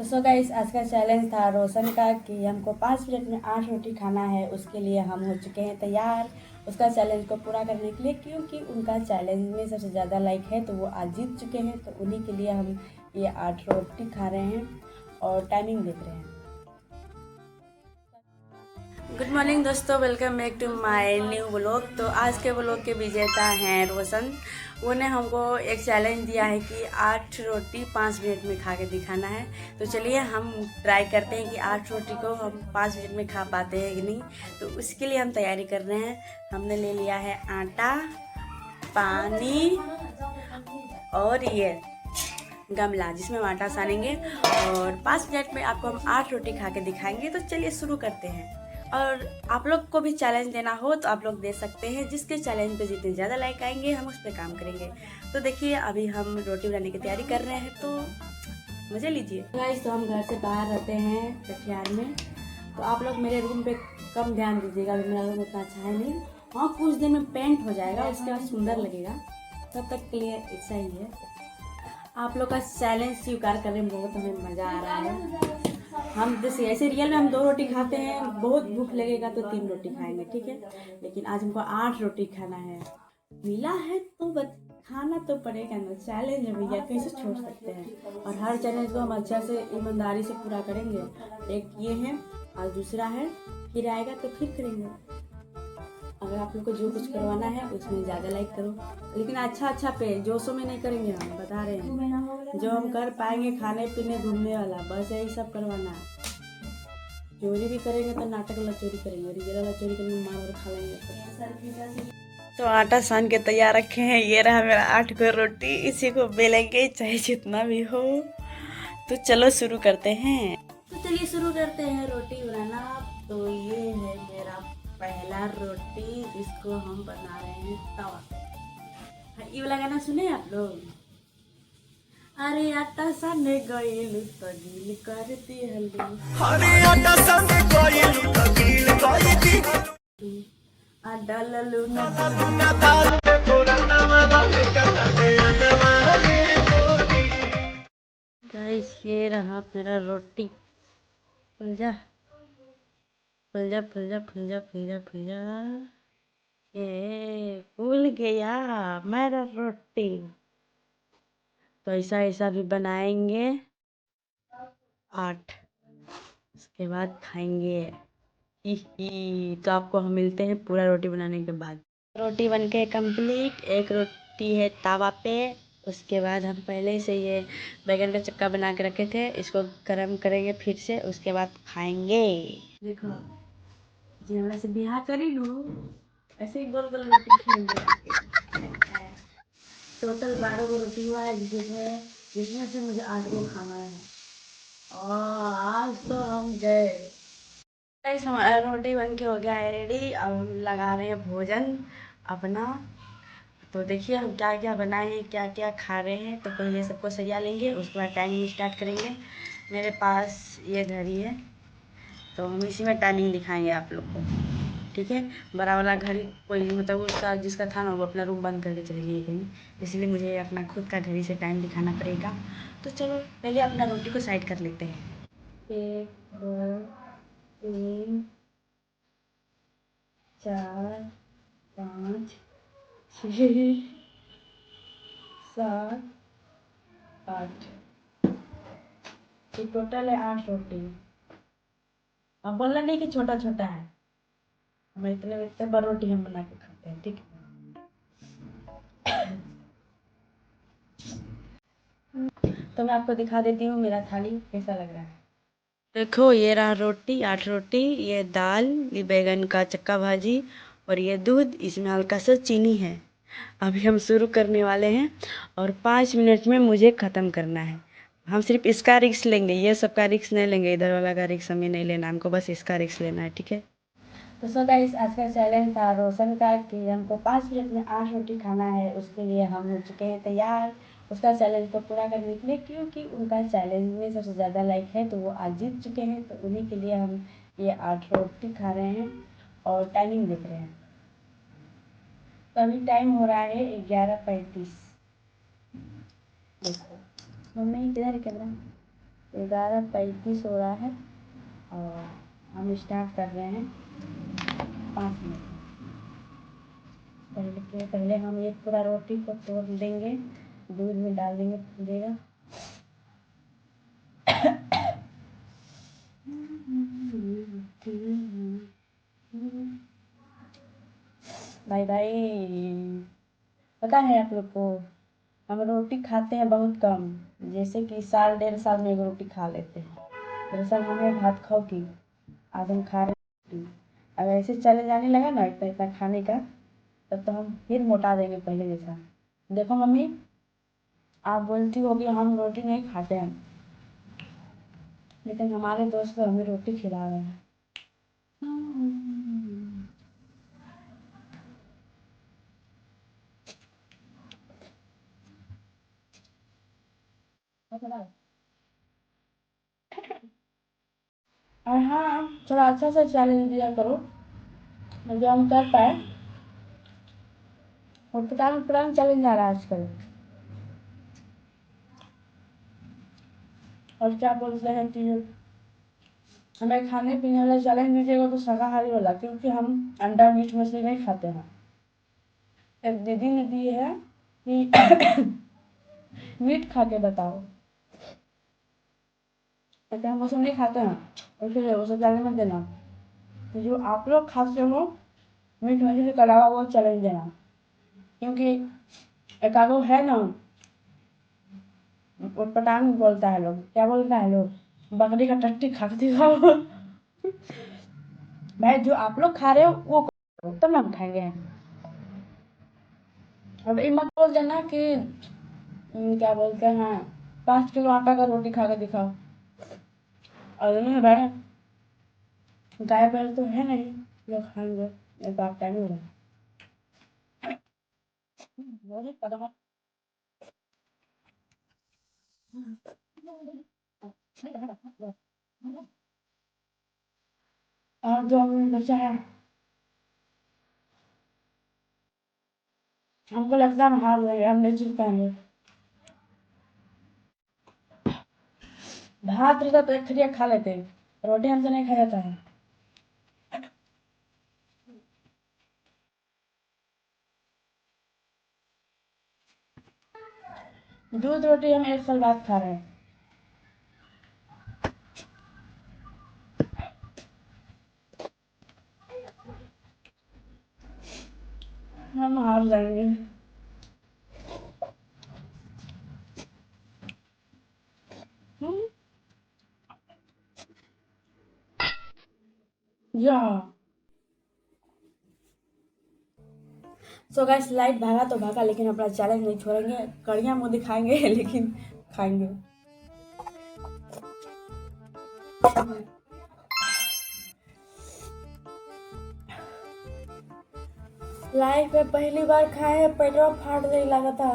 तो so guys, आज का चैलेंज था रोशन का कि हमको 5 मिनट में 8 रोटी खाना है। उसके लिए हम हो चुके हैं तैयार उसका चैलेंज को पूरा करने के लिए, क्योंकि उनका चैलेंज में सबसे ज़्यादा लाइक है तो वो आज जीत चुके हैं। तो उन्हीं के लिए हम ये 8 रोटी खा रहे हैं और टाइमिंग देख रहे हैं। गुड मॉर्निंग दोस्तों, welcome back to my new vlog. तो आज के व्लॉग के विजेता हैं रोशन। उन्होंने हमको एक चैलेंज दिया है कि 8 रोटी 5 मिनट में खा के दिखाना है। तो चलिए हम ट्राई करते हैं कि 8 रोटी को हम 5 मिनट में खा पाते हैं कि नहीं। तो उसके लिए हम तैयारी कर रहे हैं। हमने ले लिया है आटा, पानी और ये गमला जिसमें हम आटा सानेंगे, और 5 मिनट में आपको हम 8 रोटी खा के दिखाएंगे। तो चलिए शुरू करते हैं। और आप लोग को भी चैलेंज देना हो तो आप लोग दे सकते हैं। जिसके चैलेंज पे जितने ज़्यादा लाइक आएंगे हम उस पर काम करेंगे। तो देखिए अभी हम रोटी बनाने की तैयारी कर रहे हैं, तो मज़े लीजिए। गाइस, तो हम घर से बाहर रहते हैं कटिहार में। तो आप लोग मेरे रूम पे कम ध्यान दीजिएगा, अभी मेरा रूम उतना अच्छा है नहीं। हाँ, कुछ दिन में पेंट हो जाएगा, उसके बाद सुंदर लगेगा। तब तक के लिए ऐसा ही है। आप लोग का चैलेंज स्वीकार करने में बहुत हमें मज़ा आ रहा है। हम जैसे ऐसे रियल में हम 2 रोटी खाते हैं, बहुत भूख लगेगा तो 3 रोटी खाएंगे, ठीक है। लेकिन आज हमको 8 रोटी खाना है। मिला है तो खाना तो पड़ेगा ना, चैलेंज है भैया, कैसे छोड़ सकते हैं। और हर चैलेंज को हम अच्छा से ईमानदारी से पूरा करेंगे। एक ये है और दूसरा है, फिर आएगा तो फिर करेंगे। अगर आप लोग को जो कुछ करवाना है उसमें ज़्यादा लाइक करो, लेकिन अच्छा पे जोशों में नहीं करेंगे। हम बता रहे हैं जो हम कर पाएंगे, खाने पीने घूमने वाला, बस यही सब करवाना है। चोरी भी करेंगे तो नाटक वाला चोरी करेंगे, रियल वाला चोरी करेंगे, मार और खा लेंगे। तो आटा सान के तैयार रखे हैं। ये रहा मेरा 8 को रोटी, इसी को बेलेंगे चाहे जितना भी हो। तो चलो शुरू करते हैं। तो चलिए शुरू करते हैं रोटी बनाना। तो ये है मेरा पहला रोटी, जिसको हम बना रहे हैं तवा पे। ये वाला गाना सुने आप लोग? अरे आटा साने गइलू तो गील कर दिहलू, अरे आटा साने गइलू तो गील कर दिहलू, आ डाललू ना दाल पे पूरा नवा गाइस, ये रहा मेरा रोटी। फुल जा फुल जा फुल जा फुल जा फुल जा फुल जा, ये फूल गया मेरा रोटी। तो ऐसा ऐसा भी बनाएंगे 8, उसके बाद खाएंगे। ही तो आपको हम मिलते हैं पूरा रोटी बनाने के बाद। रोटी बनके कंप्लीट। एक रोटी है तवा पे। उसके बाद हम पहले से ये बैगन का चक्का बना के रखे थे, इसको गरम करेंगे फिर से, उसके बाद खाएंगे। देखो जी, हमरा से बिहार करी लू, ऐसे ही गोल गोल रोटी खाएंगे। टोटल 12 गो रोटी हुआ है, जिसमें से मुझे 8 गो खाना है। और आज तो हम गए। गाइस, हमारा रोटी बन के हो गया है रेडी। अब हम लगा रहे हैं भोजन अपना। तो देखिए हम क्या क्या बनाए हैं, क्या क्या खा रहे हैं। तो पहले सबको सरिया लेंगे, उसके बाद टाइमिंग स्टार्ट करेंगे। मेरे पास ये घड़ी है, तो हम इसी में टाइमिंग दिखाएंगे आप लोग को, ठीक है। बड़ा वाला घड़ी कोई मतलब उसका जिसका था ना, वो अपना रूम बंद करके चले गए कहीं, इसलिए मुझे अपना खुद का घड़ी से टाइम दिखाना पड़ेगा। तो चलो पहले अपना रोटी को साइड कर लेते हैं। 1 2 3 4 5 6 7 8, ये टोटल है 8 रोटी। अब बोलना नहीं कि छोटा छोटा है, हम इतने बड़ रोटी हम बना के खाते हैं, ठीक है। तो मैं आपको दिखा देती हूँ मेरा थाली कैसा लग रहा है। देखो ये रहा रोटी, 8 रोटी, ये दाल, ये बैगन का चक्का भाजी, और ये दूध, इसमें हल्का सा चीनी है। अभी हम शुरू करने वाले हैं और 5 मिनट में मुझे ख़त्म करना है। हम सिर्फ इसका रिस्क लेंगे, ये सबका रिस्क नहीं लेंगे, इधर वाला का रिस्क हमें नहीं लेना, हमको बस इसका रिस्क लेना है, ठीक है। तो सो गाइस, आज का चैलेंज था रोशन का कि हमको 5 मिनट में 8 रोटी खाना है। उसके लिए हम हो चुके हैं तैयार उसका चैलेंज को पूरा करने के लिए, क्योंकि उनका चैलेंज में सबसे ज़्यादा लाइक है तो वो आज जीत चुके हैं। तो उन्हीं के लिए हम ये 8 रोटी खा रहे हैं और टाइमिंग देख रहे हैं। तो अभी टाइम हो रहा है 11:35। देखो मम्मी किधर कर रहा है। 11:35 हो रहा है और हम स्टार्ट कर रहे हैं 5 मिनट पहले हम एक पूरा रोटी को तोड़ देंगे, दूध में डाल देंगे, फूलेगा। भाई भाई, पता है आप लोग को, हम रोटी खाते हैं बहुत कम, जैसे कि साल 1.5 साल में एक रोटी खा लेते हैं। दरअसल हमें भात खाओ की आज हम खा रहे हैं। अगर ऐसे चले जाने लगा ना इतना इतना खाने का, तब तो हम फिर मोटा देंगे पहले जैसा। देखो मम्मी, आप बोलती हो कि हम रोटी नहीं खाते हैं, लेकिन हमारे दोस्त तो हमें रोटी खिला रहे हैं। और हाँ, थोड़ा अच्छा सा चैलेंज दिया करो जो हम कर पाए। और पुराना चैलेंज आ रहा है आजकल। और क्या बोलते हैं कि हमें खाने पीने वाला चैलेंज दीजिएगा तो शाकाहारी वाला, क्योंकि हम अंडा मीट मछली नहीं खाते हैं। एक दीदी ने दी है कि मीट खा के बताओ, लेकिन हम वो सब नहीं खाते हैं, इसलिए वो सब चैलेंज मत देना। तो जो आप लोग खाते हो मीट मछली के अलावा वो चैलेंज देना, क्योंकि एक आगो है ना, वो पटांग बोलता है लोग, क्या बोलता है लोग, बकरी का टट्टी खा के दिखाओ। भाई जो आप लोग खा रहे हो वो करो, तब ना हम खाएंगे। अब ये मत बोल देना कि क्या बोलते हैं 5 किलो आटा का रोटी खा के दिखाओ। और नहीं भाई, गाय बैल तो है नहीं जो खाएंगे, ये तो आप टाइम हो रहा है। और जो हमें बचा है, हमको लगता है हम हार गए, हम नहीं जीत पाएंगे। भात रहता तो एक खटिया खा लेते, रोटी हमसे नहीं खाया जाता है। दूध रोटी हम 1 साल बाद खा रहे हैं। हम हार जाएंगे। या सो गाइस, लाइट भागा तो भागा, लेकिन अपना चैलेंज नहीं छोड़ेंगे। कड़िया मुंह दिखाएंगे लेकिन खाएंगे। लाइफ में पहली बार खाए, पेटवा फाट गई लगा था।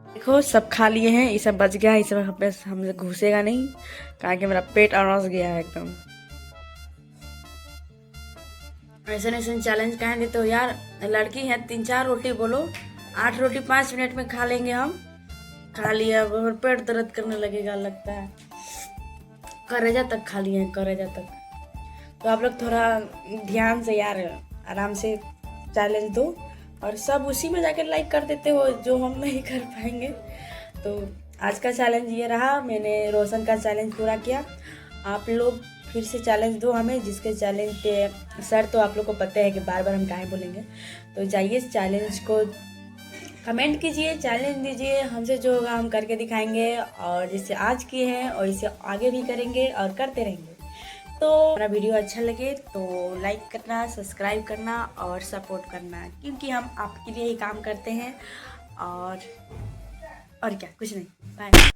देखो सब खा लिए हैं, ये सब बच गया, ये सब हमसे घुसेगा नहीं, कहा कि मेरा पेट अड़स गया है एकदम। ऐसे ऐसे चैलेंज कहें देते हो यार, लड़की है 3-4 रोटी बोलो, 8 रोटी 5 मिनट में खा लेंगे हम। खा लिया और पेट दर्द करने लगेगा लगता है। करेजा तक खा लिए हैं, करेजा तक। तो आप लोग थोड़ा ध्यान से यार, आराम से चैलेंज दो, और सब उसी में जाकर लाइक कर देते हो जो हम नहीं कर पाएंगे। तो आज का चैलेंज ये रहा, मैंने रोशन का चैलेंज पूरा किया। आप लोग फिर से चैलेंज दो हमें, जिसके चैलेंज के सर तो आप लोग को पता है कि बार बार हम काहे बोलेंगे। तो जाइए चैलेंज को कमेंट कीजिए, चैलेंज दीजिए, हमसे जो होगा हम करके दिखाएंगे, और जिससे आज किए हैं और इसे आगे भी करेंगे और करते रहेंगे। तो हमारा वीडियो अच्छा लगे तो लाइक करना, सब्सक्राइब करना और सपोर्ट करना, क्योंकि हम आपके लिए ही काम करते हैं। और क्या, कुछ नहीं। बाय।